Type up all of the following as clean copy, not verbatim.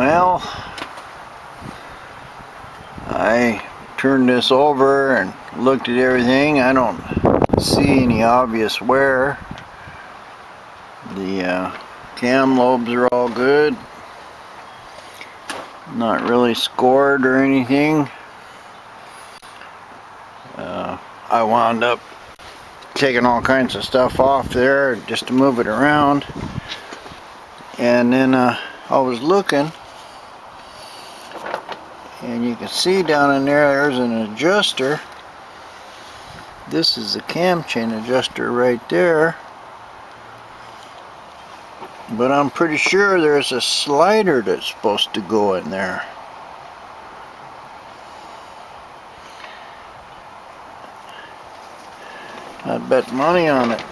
Well, I turned this over and looked at everything. I don't see any obvious wear. The cam lobes are all good. Not really scored or anything. I wound up taking all kinds of stuff off there just to move it around. And then I was looking, and you can see down in there's an adjuster. This is the cam chain adjuster right there. But I'm pretty sure there's a slider that's supposed to go in there. I'd bet money on it.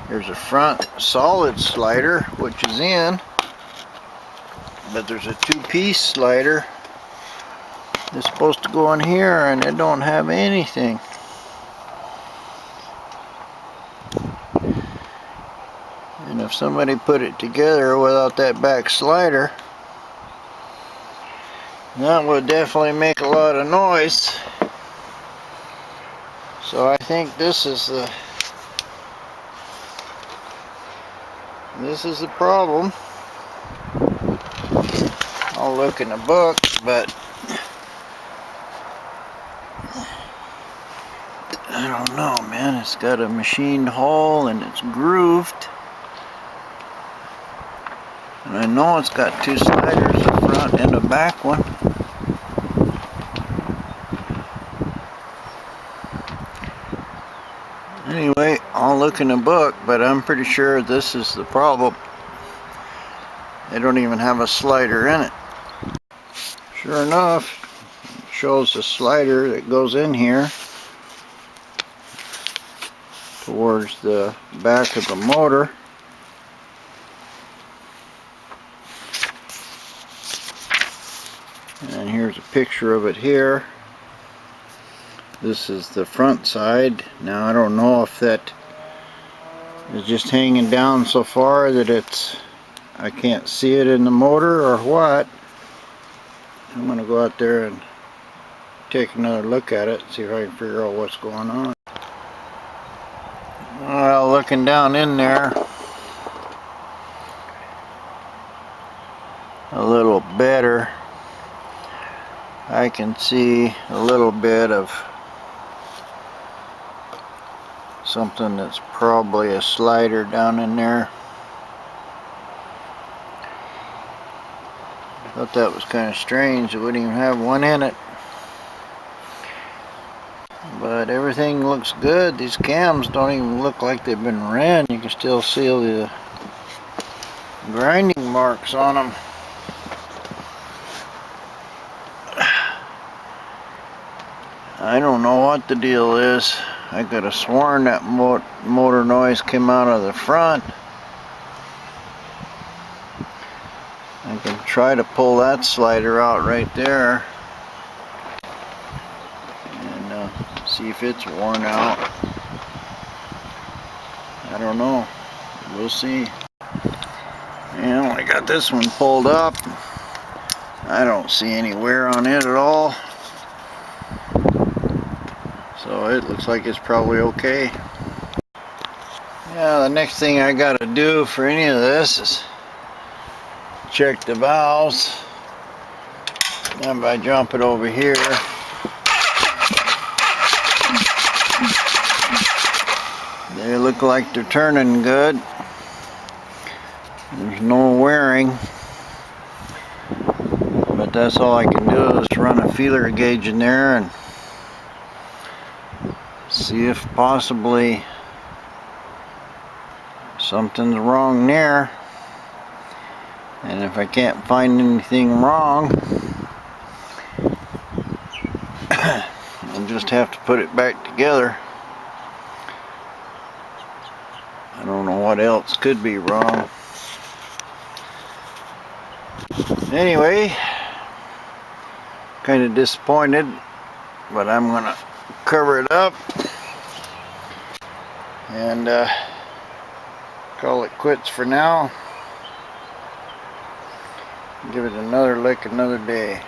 There's a front solid slider, which is in, but there's a two-piece slider that's supposed to go in here, and it don't have anything. And if somebody put it together without that back slider, that would definitely make a lot of noise. So I think this is the problem. I'll look in the book, but I don't know, man. It's got a machined hole and it's grooved. And I know it's got two sliders, a front and a back one. Anyway, I'll look in the book, but I'm pretty sure this is the problem. They don't even have a slider in it. Sure enough, it shows the slider that goes in here towards the back of the motor. And here's a picture of it here. This is the front side. Now I don't know if that is just hanging down so far that I can't see it in the motor or what. I'm going to go out there and take another look at it, see if I can figure out what's going on. Well, looking down in there a little better, I can see a little bit of something that's probably a slider down in there. I thought that was kind of strange. It wouldn't even have one in it. But everything looks good. These cams don't even look like they've been ran. You can still see the grinding marks on them. I don't know what the deal is. I could have sworn that motor noise came out of the front. I can try to pull that slider out right there and see if it's worn out. I don't know. We'll see. And I got this one pulled up. I don't see any wear on it at all. So it looks like it's probably okay. Yeah, the next thing I gotta do for any of this is check the valves. And by jump it over here, they look like they're turning good. There's no wearing. But that's all I can do is run a feeler gauge in there and see if possibly something's wrong there. And if I can't find anything wrong, I'll just have to put it back together. I don't know what else could be wrong. Anyway, kind of disappointed, but I'm gonna cover it up and call it quits for now. Give it another lick another day.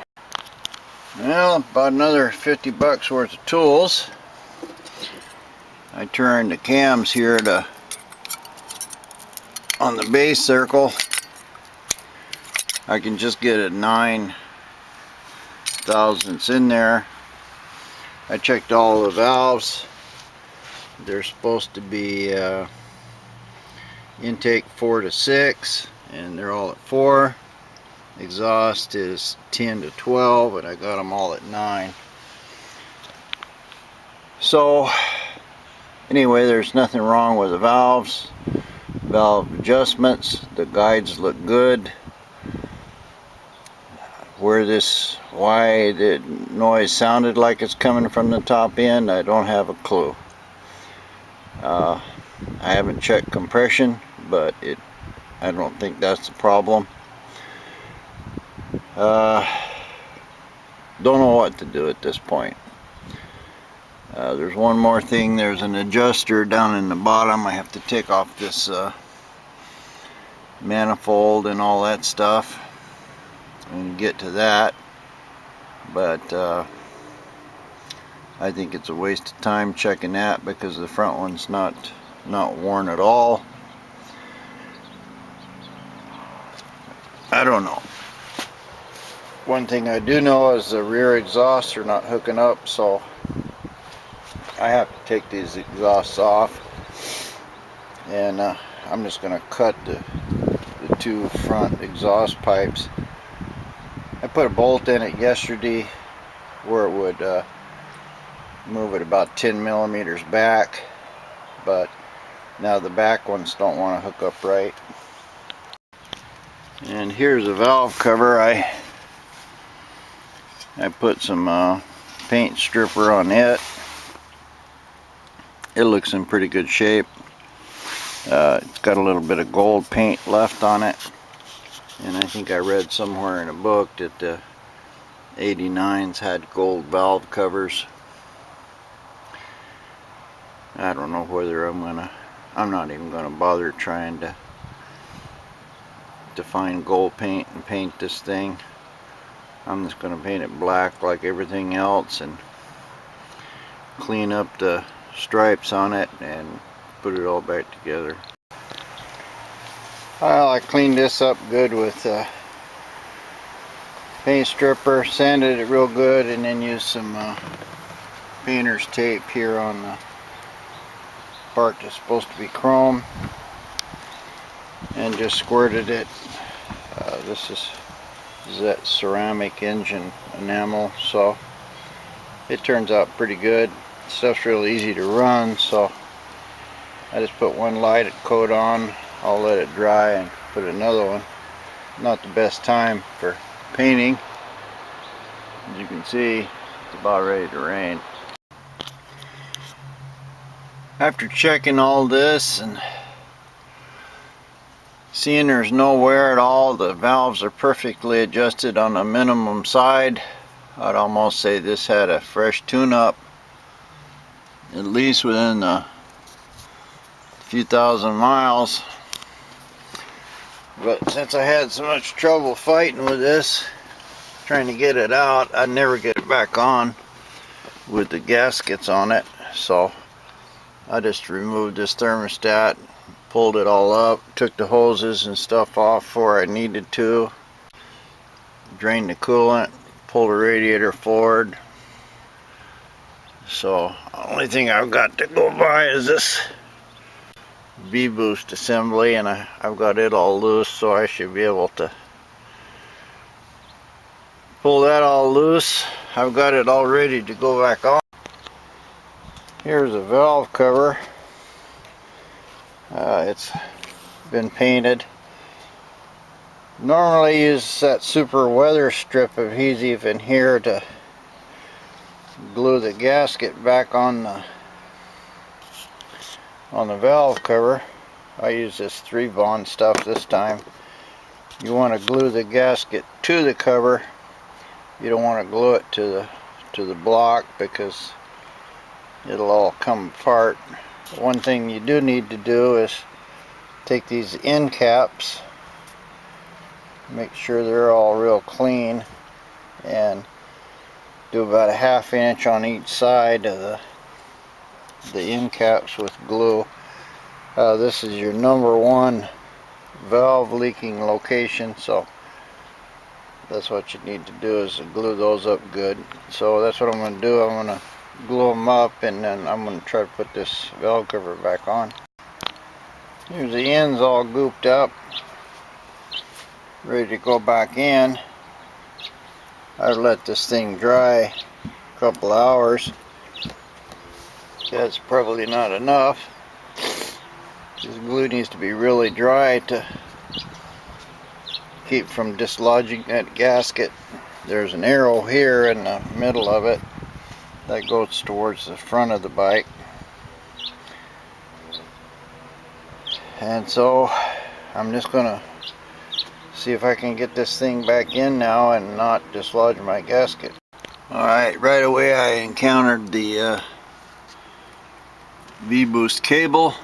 Well, about another 50 bucks worth of tools. I turned the cams here to on the base circle. I can just get it 9 thousandths in there. I checked all the valves. They're supposed to be intake 4 to 6, and they're all at 4. Exhaust is 10 to 12, and I got them all at 9. So anyway, there's nothing wrong with the valves. Valve adjustments, the guides look good. Why the noise sounded like it's coming from the top end, I don't have a clue. I haven't checked compression, but I don't think that's the problem. Don't know what to do at this point. There's one more thing. There's an adjuster down in the bottom. I have to take off this manifold and all that stuff and get to that, but I think it's a waste of time checking that because the front one's not worn at all. I don't know. One thing I do know is the rear exhausts are not hooking up, so I have to take these exhausts off, and I'm just going to cut the 2 front exhaust pipes. I put a bolt in it yesterday where it would move it about 10 millimeters back, but now the back ones don't want to hook up right. And here's a valve cover. I put some paint stripper on it. It looks in pretty good shape. It's got a little bit of gold paint left on it, and I think I read somewhere in a book that the 89s had gold valve covers. I don't know whether I'm not even gonna bother trying to find gold paint and paint this thing. I'm just gonna paint it black like everything else and clean up the stripes on it and put it all back together. Well, I cleaned this up good with paint stripper, sanded it real good, and then used some painter's tape here on the part that's supposed to be chrome, and just squirted it. This is that ceramic engine enamel, so it turns out pretty good. Stuff's real easy to run, so I just put one light coat on. I'll let it dry and put another one. Not the best time for painting. As you can see, it's about ready to rain. After checking all this and seeing there's no wear at all, the valves are perfectly adjusted on the minimum side. I'd almost say this had a fresh tune-up, at least within a few thousand miles. But since I had so much trouble fighting with this, trying to get it out, I'd never get it back on with the gaskets on it. So I just removed this thermostat, pulled it all up, took the hoses and stuff off before I needed to, drained the coolant, pulled the radiator forward. So the only thing I've got to go by is this V-boost assembly, and I've got it all loose, so I should be able to pull that all loose. I've got it all ready to go back on. Here's a valve cover. It's been painted. Normally use that super weather strip adhesive in here to glue the gasket back on the valve cover. I use this 3-bond stuff this time. You want to glue the gasket to the cover. You don't want to glue it to the block because it'll all come apart. One thing you do need to do is take these end caps make sure they're all real clean, and do about a 1/2 inch on each side of the end caps with glue. This is your #1 valve leaking location, so that's what you need to do, is to glue those up good. So that's what I'm going to do. I'm going to glue them up, and then I'm going to try to put this valve cover back on. Here's the ends all gooped up, ready to go back in. I let this thing dry a couple hours. That's probably not enough. This glue needs to be really dry to keep from dislodging that gasket. There's an arrow here in the middle of it that goes towards the front of the bike, and so I'm just gonna see if I can get this thing back in now and not dislodge my gasket. Alright, right away I encountered the V-boost cable.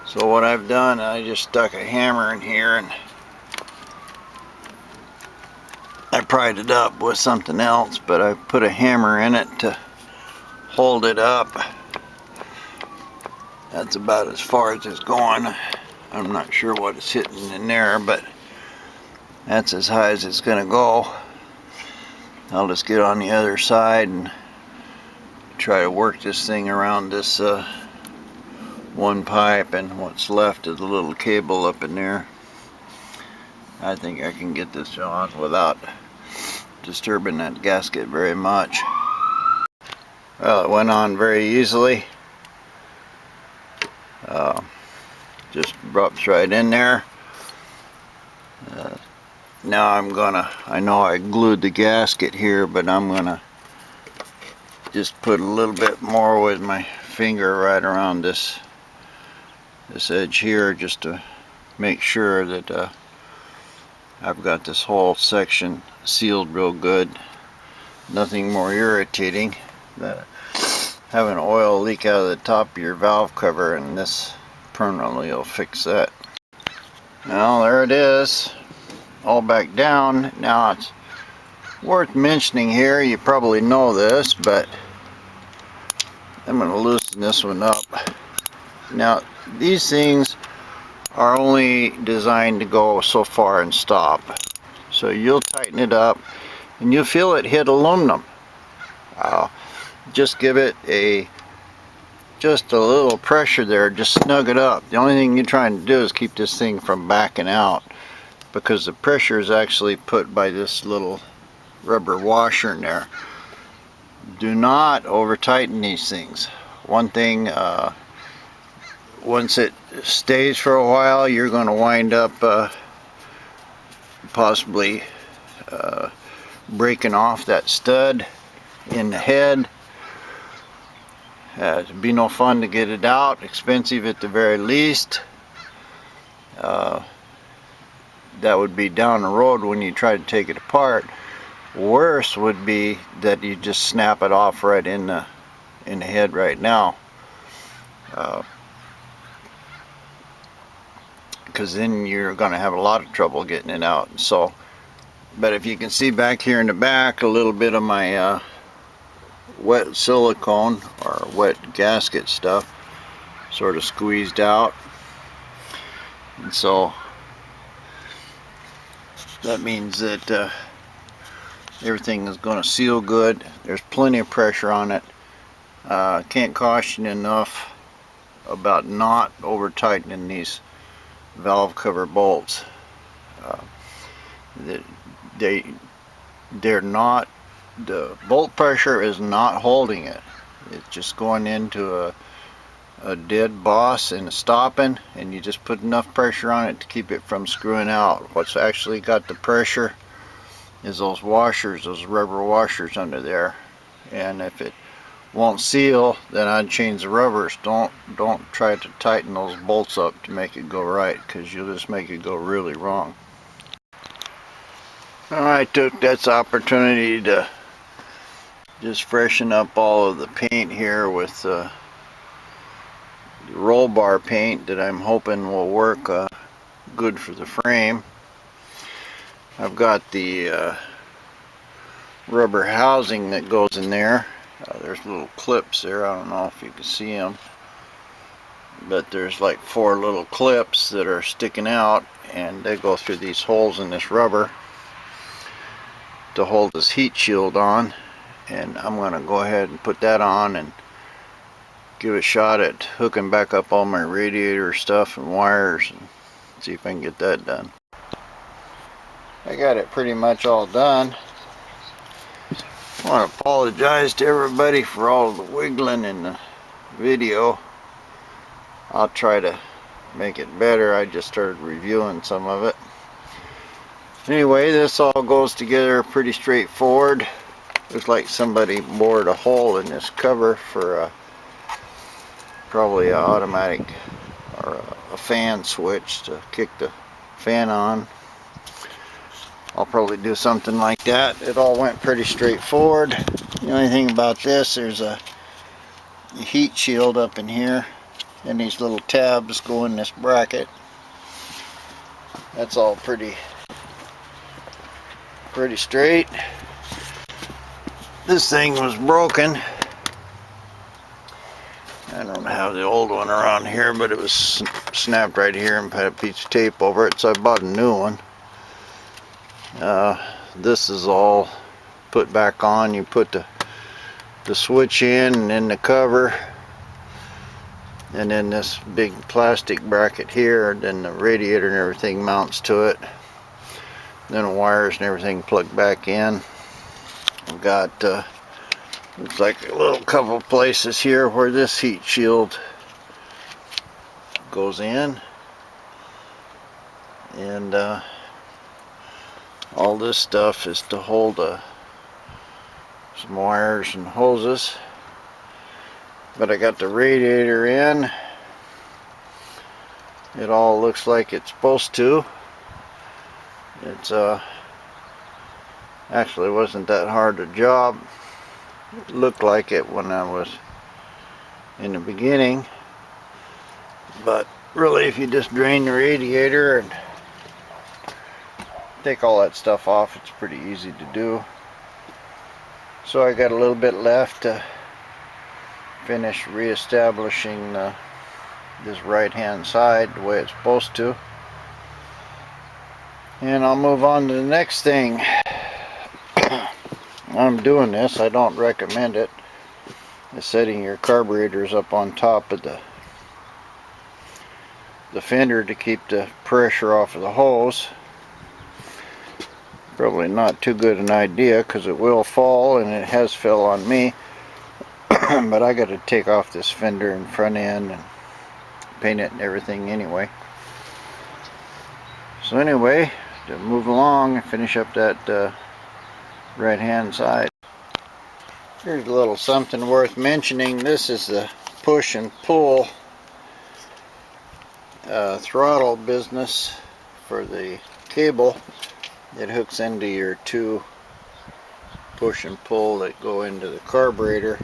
So what I've done, I just stuck a hammer in here, and I pried it up with something else, but I put a hammer in it to hold it up. That's about as far as it's going. I'm not sure what it's hitting in there, but that's as high as it's going to go. I'll just get on the other side and try to work this thing around this one pipe, and what's left of the little cable up in there. I think I can get this on without disturbing that gasket very much. Well, it went on very easily. Just drops right in there. Now I know I glued the gasket here, but I'm gonna just put a little bit more with my finger right around this edge here, just to make sure that I've got this whole section sealed real good. Nothing more irritating than having oil leak out of the top of your valve cover, and this permanently will fix that. Now there it is, all back down. Now it's worth mentioning here, you probably know this, but I'm going to loosen this one up. Now these things are only designed to go so far and stop. So you'll tighten it up and you'll feel it hit aluminum. Just give it just a little pressure there, just snug it up. The only thing you're trying to do is keep this thing from backing out, because the pressure is actually put by this little rubber washer in there. Do not over tighten these things. One thing, once it stays for a while, you're going to wind up possibly breaking off that stud in the head. It'd be no fun to get it out, expensive at the very least. That would be down the road when you try to take it apart. Worse would be that you just snap it off right in the head right now, because then you're going to have a lot of trouble getting it out. So, but if you can see back here in the back, a little bit of my wet silicone or wet gasket stuff sort of squeezed out, and so that means that everything is going to seal good. There's plenty of pressure on it. Can't caution enough about not over tightening these valve cover bolts. They're not, the bolt pressure is not holding it. It's just going into a dead boss and stopping, and you just put enough pressure on it to keep it from screwing out. What's actually got the pressure is those washers, those rubber washers under there, and if it won't seal, then I'd change the rubbers. Don't try to tighten those bolts up to make it go right, because you'll just make it go really wrong. I took this opportunity to just freshen up all of the paint here with the roll bar paint that I'm hoping will work good for the frame. I've got the rubber housing that goes in there. There's little clips there. I don't know if you can see them, but there's like 4 little clips that are sticking out, and they go through these holes in this rubber to hold this heat shield on. And I'm going to go ahead and put that on and give a shot at hooking back up all my radiator stuff and wires and see if I can get that done. I got it pretty much all done. I want to apologize to everybody for all the wiggling in the video. I'll try to make it better. I just started reviewing some of it. Anyway, this all goes together pretty straightforward. Looks like somebody bored a hole in this cover for probably an automatic or a fan switch to kick the fan on. I'll probably do something like that. It all went pretty straightforward. The only thing about this, there's a heat shield up in here, and these little tabs go in this bracket. That's all pretty straight. This thing was broken. I don't have the old one around here, but it was snapped right here and put a piece of tape over it, so I bought a new one. This is all put back on. You put the switch in, and then the cover, and then this big plastic bracket here, and then the radiator and everything mounts to it. Then the wires and everything plugged back in. I've got looks like a little couple places here where this heat shield goes in, and all this stuff is to hold some wires and hoses. But I got the radiator in. It all looks like it's supposed to. It's actually wasn't that hard a job. It looked like it when I was in the beginning, but really if you just drain the radiator and take all that stuff off, it's pretty easy to do. So I got a little bit left to finish reestablishing this right hand side the way it's supposed to, and I'll move on to the next thing. I'm doing this, I don't recommend it, is setting your carburetors up on top of the fender to keep the pressure off of the hose. Probably not too good an idea because it will fall, and it has fell on me. But I got to take off this fender and front end and paint it and everything anyway. So anyway, to move along and finish up that right hand side. Here's a little something worth mentioning. This is the push and pull throttle business for the cable. It hooks into your 2 push and pull that go into the carburetor.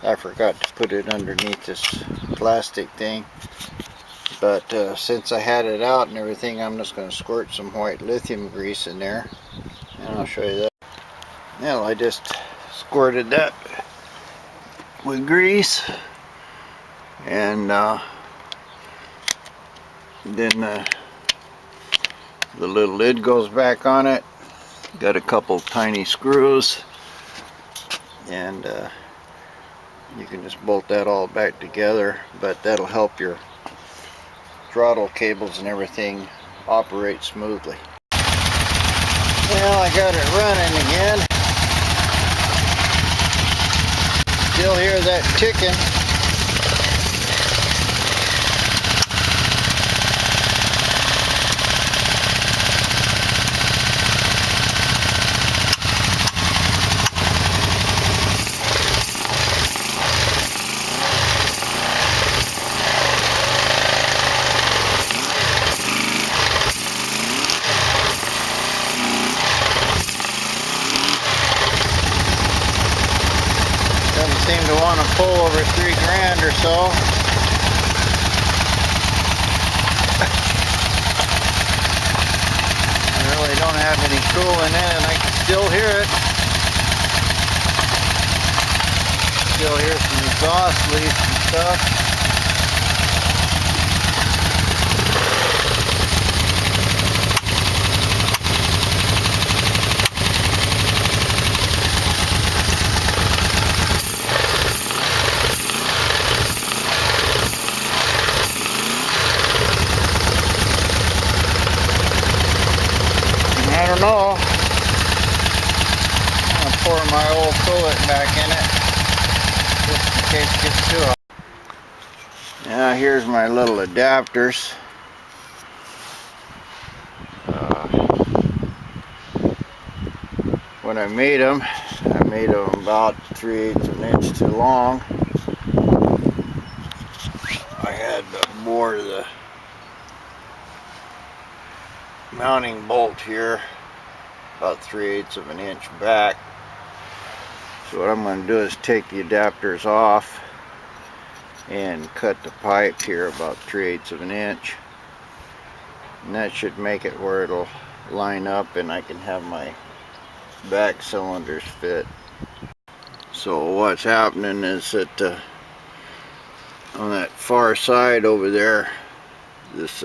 I forgot to put it underneath this plastic thing, but since I had it out and everything, I'm just going to squirt some white lithium grease in there, and I'll show you that. Well, I just squirted that with grease, and then the little lid goes back on it. Got a couple tiny screws, and you can just bolt that all back together, but that'll help your throttle cables and everything operate smoothly. Well, I got it running again. Still hear that ticking. Seem to want to pull over $3 grand or so. I really don't have gotten any cooling in, and I can still hear it. Still hear some exhaust leaks and stuff. I don't know. I'm gonna pour my old coolant back in it, just in case it gets too hot. Now here's my little adapters. When I made them about 3/8 of an inch too long. I had to bore the mounting bolt here about 3/8 of an inch back. So what I'm going to do is take the adapters off and cut the pipe here about 3/8 of an inch, and that should make it where it'll line up and I can have my back cylinders fit. So what's happening is that on that far side over there, this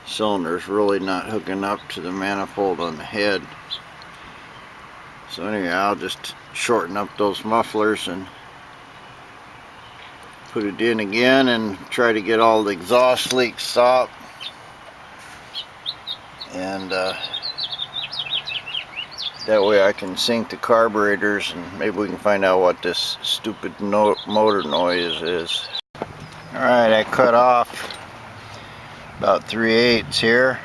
cylinder is really not hooking up to the manifold on the head. So anyway, I'll just shorten up those mufflers and put it in again and try to get all the exhaust leaks stopped, and that way I can sync the carburetors and maybe we can find out what this stupid motor noise is. Alright, I cut off about 3/8 here.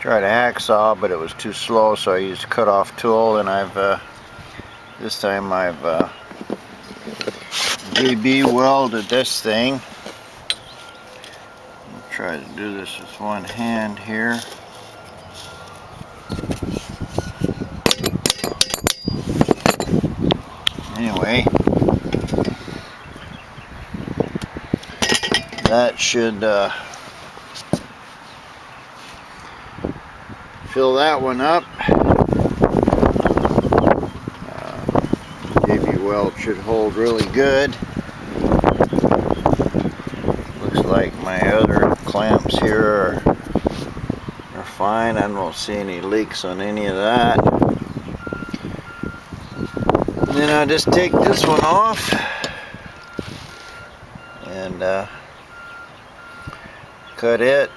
Tried a hacksaw, but it was too slow, so I used a cut-off tool, and this time I've JB welded this thing. I'll try to do this with one hand here. Anyway, that should fill that one up. JB weld should hold really good. Looks like my other clamps here are fine. I don't see any leaks on any of that. And then I just take this one off and cut it,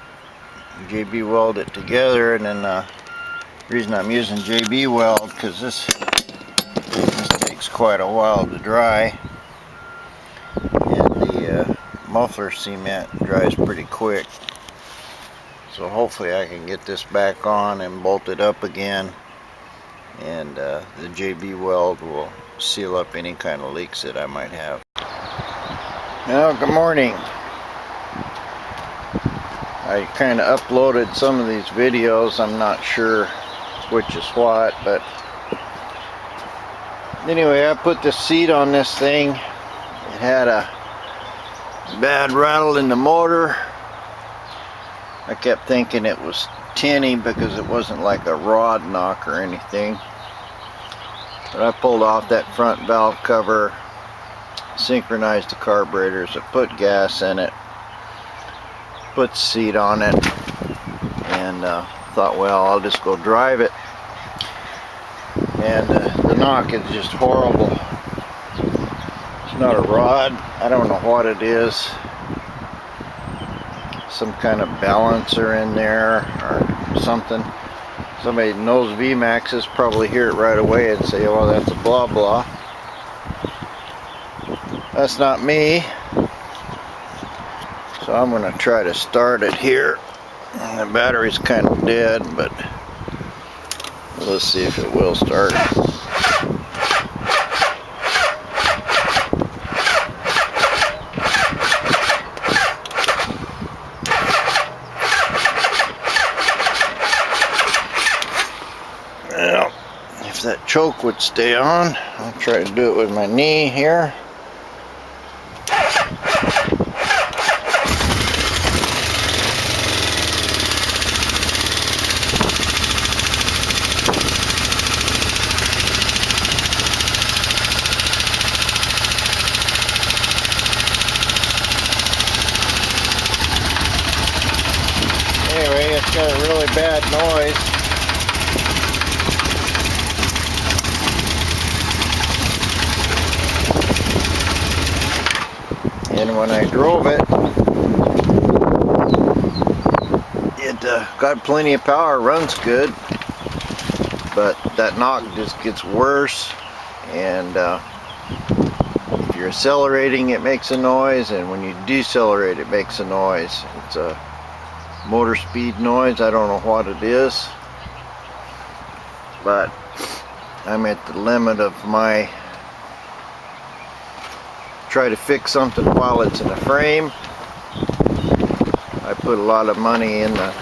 JB weld it together, and then the reason I'm using JB weld because this takes quite a while to dry, and the muffler cement dries pretty quick. So hopefully I can get this back on and bolt it up again, and the JB weld will seal up any kind of leaks that I might have. Now, good morning. I kind of uploaded some of these videos. I'm not sure which is what, but anyway, I put the seat on this thing. It had a bad rattle in the motor. I kept thinking it was tinny because it wasn't like a rod knock or anything. But I pulled off that front valve cover, synchronized the carburetors, I put gas in it, put the seat on it, and thought, well, I'll just go drive it. And the knock is just horrible. It's not a rod. I don't know what it is. Some kind of balancer in there or something. Somebody that knows vmaxes probably hear it right away and say, well, that's a blah blah. That's not me. So I'm going to try to start it here. The battery's kind of dead, but let's see if it will start. Well, if that choke would stay on, I'll try to do it with my knee here. it's got a really bad noise. And when I drove it, it got plenty of power, runs good, but that knock just gets worse, and if you're accelerating it makes a noise, and when you decelerate it makes a noise. It's a motor speed noise. I don't know what it is, but I'm at the limit of my try to fix something while it's in a frame. I put a lot of money in the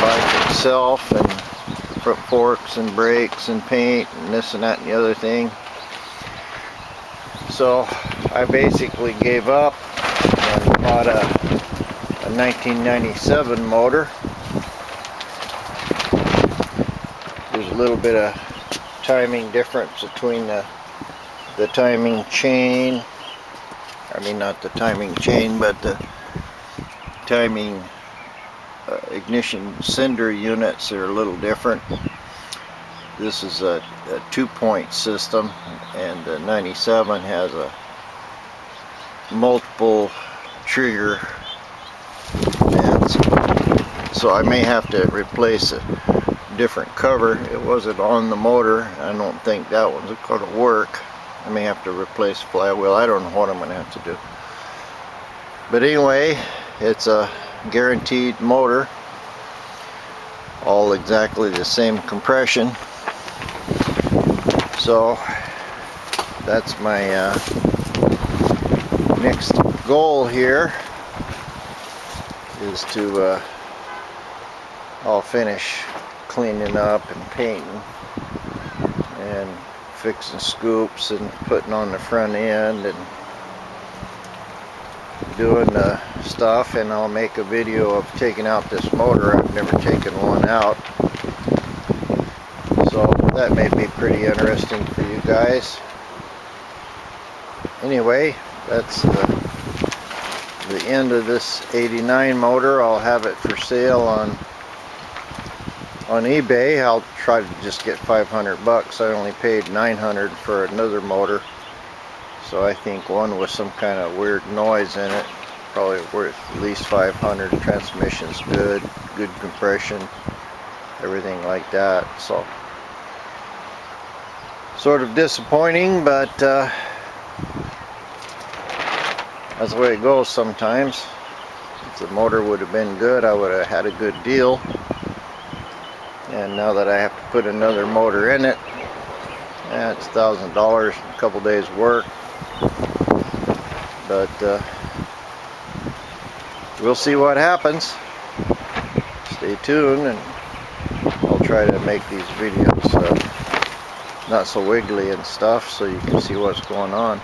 bike itself, and front forks and brakes and paint and this and that and the other thing. So I basically gave up and bought a 1997 motor. There's a little bit of timing difference between the timing chain, I mean not the timing chain, but the timing ignition cinder units are a little different. This is a 2-point system, and the 97 has a multiple trigger bands. So I may have to replace a different cover. It wasn't on the motor. I don't think that one's going to work. I may have to replace flywheel. I don't know what I'm going to have to do. But anyway, it's a guaranteed motor, all exactly the same compression. So that's my next goal here, is to I'll finish cleaning up and painting and fixing scoops and putting on the front end and doing the stuff, and I'll make a video of taking out this motor. I've never taken one out, so that may be pretty interesting for you guys. Anyway, that's the end of this 89 motor. I'll have it for sale on eBay. I'll try to just get 500 bucks. I only paid 900 for another motor, so I think one with some kind of weird noise in it, probably worth at least 500. Transmission's good compression, everything like that. So sort of disappointing, but that's the way it goes sometimes. If the motor would have been good, I would have had a good deal. And now that I have to put another motor in it, it's $1,000, a couple days work. But we'll see what happens. Stay tuned, and I'll try to make these videos not so wiggly and stuff, so you can see what's going on.